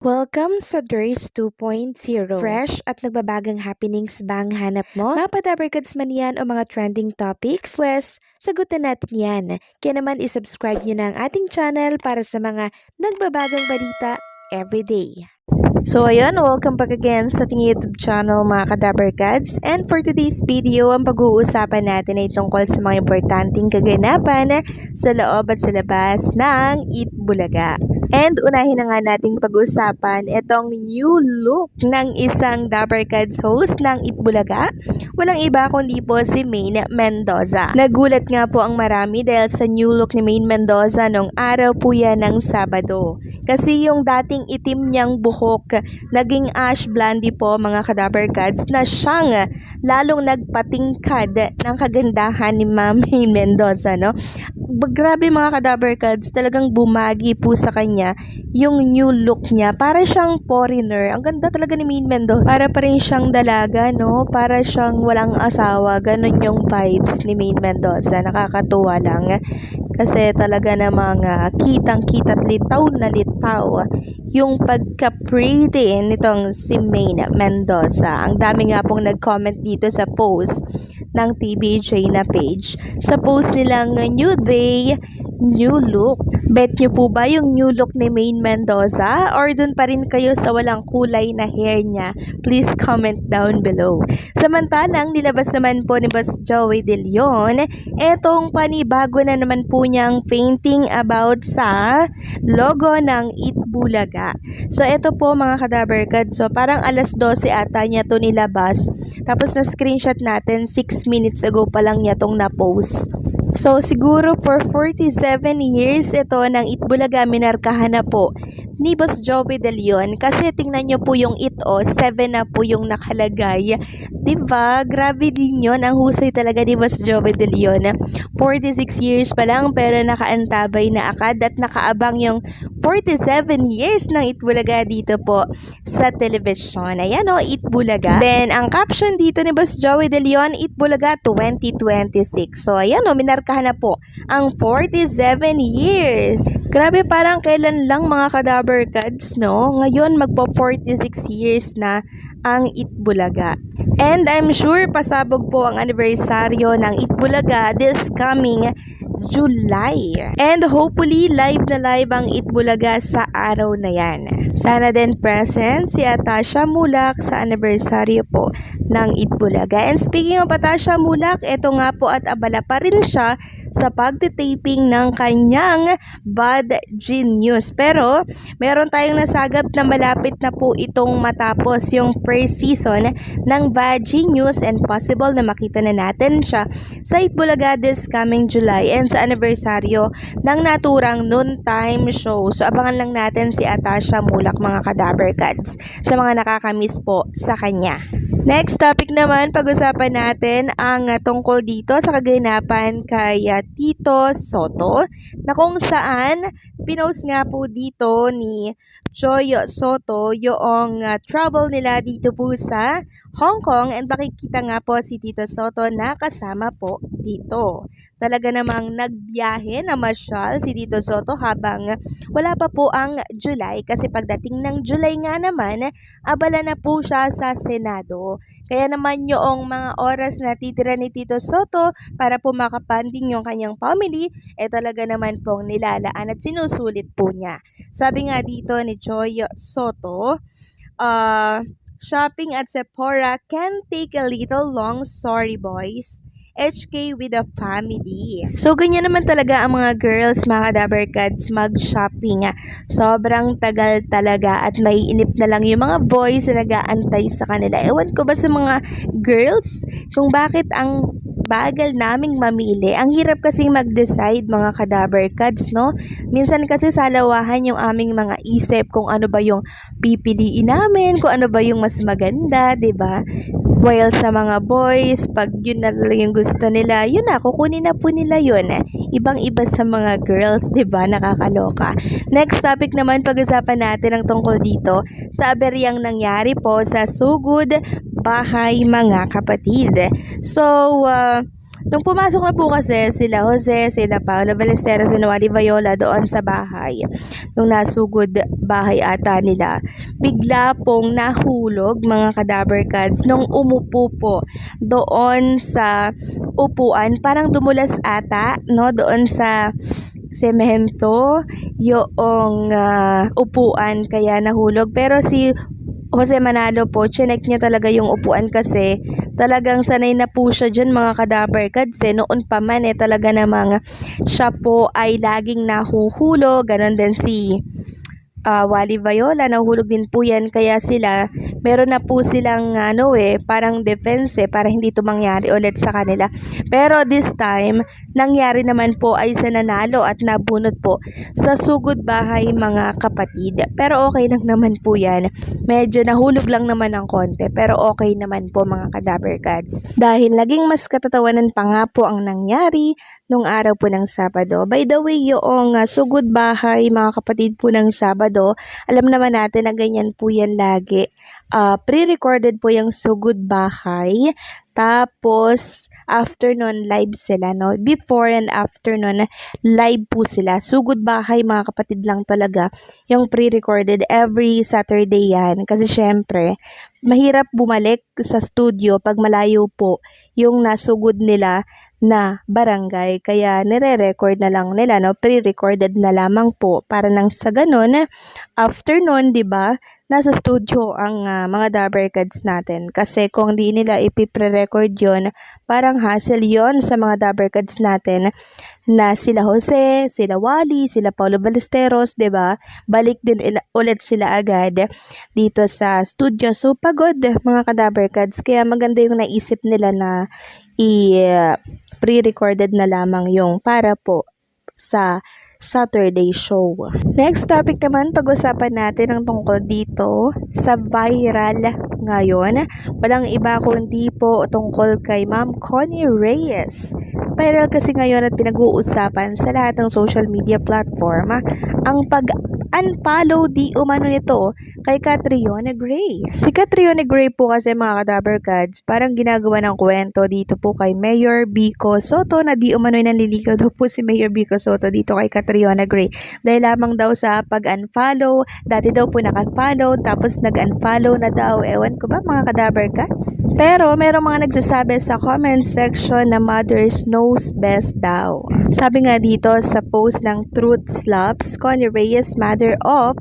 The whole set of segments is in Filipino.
Welcome sa Durs 2.0. Fresh at nagbabagang happenings bang hanap mo? Mga padabarkads man yan o mga trending topics? Pwes, sagutan natin yan. Kaya naman isubscribe nyo na ang ating channel para sa mga nagbabagang balita everyday. So ayun, welcome back again sa ating YouTube channel mga kadabarkads. And for today's video, ang pag-uusapan natin ay tungkol sa mga importanteng kaganapan sa loob at sa labas ng Eat Bulaga. And unahin na nga nating pag-usapan itong new look ng isang Dabarkads host ng Eat Bulaga. Walang iba kundi po si Maine Mendoza. Nagulat nga po ang marami dahil sa new look ni Maine Mendoza nung araw po yan ng Sabado. Kasi yung dating itim niyang buhok, naging ash blondie po mga kadabarkads na siyang lalong nagpatingkad ng kagandahan ni Ma'am Maine Mendoza, no? Grabe mga kadabarkads, talagang bumagi po sa kanya yung new look niya. Para siyang foreigner. Ang ganda talaga ni Maine Mendoza. Para pa rin siyang dalaga, no? Para siyang walang asawa. Ganon yung vibes ni Maine Mendoza. Nakakatuwa lang. Kasi talaga namang kitang-kita at litaw na litaw yung pagka-pretty nitong si Maine Mendoza. Ang dami nga pong nag-comment dito sa post ng TBJ na page. Sa post nilang New Day, New Look. Bet nyo po ba yung new look ni Maine Mendoza? Or dun pa rin kayo sa walang kulay na hair niya? Please comment down below. Samantalang nilabas naman po ni Boss Joey De Leon etong panibago na naman po niyang painting about sa logo ng Eat Bulaga. So eto po mga kadabarkad, so parang alas 12 ata niya to nilabas. Tapos na screenshot natin 6 minutes ago pa lang niya tong na-post. So siguro for 47 years ito ng Eat Bulaga minarkahan na po ni Boss Joey De Leon. Kasi tingnan nyo po yung Eat 7 na po yung nakalagay. Diba? Grabe din yun. Ang husay talaga ni Boss Joey De Leon. 46 years pa lang pero nakaantabay na akad at nakaabang yung 47 years ng Eat Bulaga dito po sa television. Ayan o, Eat Bulaga. Then, ang caption dito ni Boss Joey De Leon, Eat Bulaga 2026. So, ayan o, minarkahan na po ang 47 years. Grabe, parang kailan lang mga kadabarkads, no? Ngayon, magpo 46 years na ang Eat Bulaga. And I'm sure pasabog po ang anibersaryo ng Eat Bulaga this coming July. And hopefully, live na live ang Eat Bulaga sa araw na yan. Sana din present si Atasha Mulak sa anibersaryo po ng Eat Bulaga. And speaking of Atasha Mulak, eto nga po at abala pa rin siya sa pagtitaping ng kanyang Bad Genius. Pero, meron tayong nasagap na malapit na po itong matapos yung first season ng Bad Genius and possible na makita na natin siya sa Eat Bulaga this coming July and sa anibersaryo ng naturang noontime show. So, abangan lang natin si Atasha Mulak mga kadabarkads sa mga nakakamiss po sa kanya. Next topic naman, pag-usapan natin ang tungkol dito sa kaganapan kay Tito Sotto na kung saan pinost nga po dito ni Joy Soto yung trouble nila dito po sa Hong Kong and makikita nga po si Tito Sotto na kasama po dito. Talaga namang nagbiyahe na masyal si Tito Sotto habang wala pa po ang July kasi pagdating ng July nga naman, abala na po siya sa Senado. Kaya naman yung mga oras na titira ni Tito Sotto para po makapanding yung kanyang family, talaga naman pong nilalaan at sinusulit po niya. Sabi nga dito ni Joy Soto, shopping at Sephora can take a little long, sorry boys. HK with a family. So, ganyan naman talaga ang mga girls, mga dabarkads, mag-shopping. Sobrang tagal talaga at maiinip na lang yung mga boys na nag-aantay sa kanila. Ewan ko ba sa mga girls kung bakit ang bagal naming mamili. Ang hirap kasing mag-decide mga kadabarkads, no? Minsan kasi salawahan yung aming mga isip kung ano ba yung pipiliin namin, kung ano ba yung mas maganda, 'di ba? While sa mga boys, pag yun na lang yung gusto nila, yun na, kukunin na po nila yun. Ibang-iba sa mga girls, 'di ba? Nakakaloka. Next topic naman, pag-usapan natin ang tungkol dito sa aberyang nangyari po sa Sugod Bahay mga kapatid. So, Nung pumasok na po kasi sila Jose, sila Paolo Ballesteros, and Wally Viola doon sa bahay, nung nasugod bahay ata nila, bigla pong nahulog mga Kadaver Cats nung umupo po doon sa upuan. Parang dumulas ata, no, doon sa semento yung upuan kaya nahulog. Pero si Jose Manalo po, chinek niya talaga yung upuan kasi talagang sanay na po siya dyan mga Kadaver Cats. Noon pa man talaga namang siya po ay laging nahuhulog. Ganon din si Wally Viola, nahulog din po yan, kaya sila meron na po silang parang defense para hindi ito mangyari ulit sa kanila. Pero this time, nangyari naman po ay sa nanalo at nabunot po sa sugod bahay mga kapatid. Pero okay lang naman po yan. Medyo nahulog lang naman ng konti, pero okay naman po mga Kadaver Cats. Dahil naging mas katatawanan pa nga po ang nangyari nung araw po ng Sabado. By the way, yung sugod bahay mga kapatid po ng Sabado, alam naman natin na ganyan po yan lagi. Pre-recorded po yung sugod bahay. Tapos, after nun, live sila, no? Before and after nun, live po sila. Sugod bahay, mga kapatid lang talaga. Yung pre-recorded, every Saturday yan. Kasi syempre, mahirap bumalik sa studio pag malayo po yung nasugod nila na barangay. Kaya nire-record na lang nila, no? Pre-recorded na lamang po. Para nang sa ganun, after nun, di ba, nasa studio ang mga Dabber Cats natin. Kasi kung di nila ipipre-record yon, parang hassle yon sa mga Dabber Cats natin na sila Jose, sila Wally, sila Paolo Ballesteros, 'di ba? Balik din ulit sila agad dito sa studio. So pagod mga Dabber Cats, kaya maganda yung naisip nila na pre-recorded na lamang yung para po sa Saturday show. Next topic naman, pag-usapan natin ang tungkol dito sa viral ngayon. Walang iba kundi po tungkol kay Ma'am Connie Reyes. Viral kasi ngayon at pinag-uusapan sa lahat ng social media platform ang pag-unfollow di umano nito kay Catriona Gray. Si Catriona Gray po kasi mga Kadaver Cats, parang ginagawa ng kwento dito po kay Mayor Vico Soto na di umano'y nanliligaw daw po si Mayor Vico Soto dito kay Catriona Gray. Dahil lamang daw sa pag-unfollow, dati daw po naka-follow tapos nag-unfollow na daw. Ewan ko ba mga Kadaver Cats? Pero merong mga nagsasabi sa comment section na mothers knows best daw. Sabi nga dito sa post ng Truth Slaps, Connie Reyes, mother of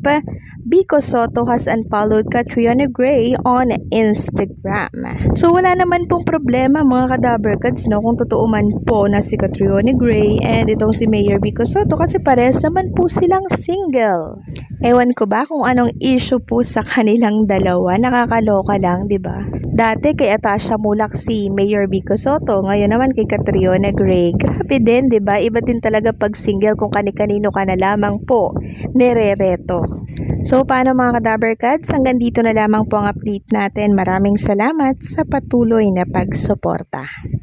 Vico Soto, has unfollowed Catriona Gray on Instagram. So wala naman pong problema mga Kadaver Cats, no, kung totoo man po na si Catriona Gray and itong si Mayor Vico Soto, kasi pares naman po silang single. Ewan ko ba kung anong issue po sa kanilang dalawa, nakakaloka lang, 'di ba? Dati kay Atasha Mulak si Mayor Vico Soto, ngayon naman kay Catriona Gray. Grabe din, 'di ba? Iba din talaga pag single kung kani-kanino ka na lamang po nirereto. So paano mga Kadaver Cats, hanggang dito na lamang po ang update natin. Maraming salamat sa patuloy na pagsuporta.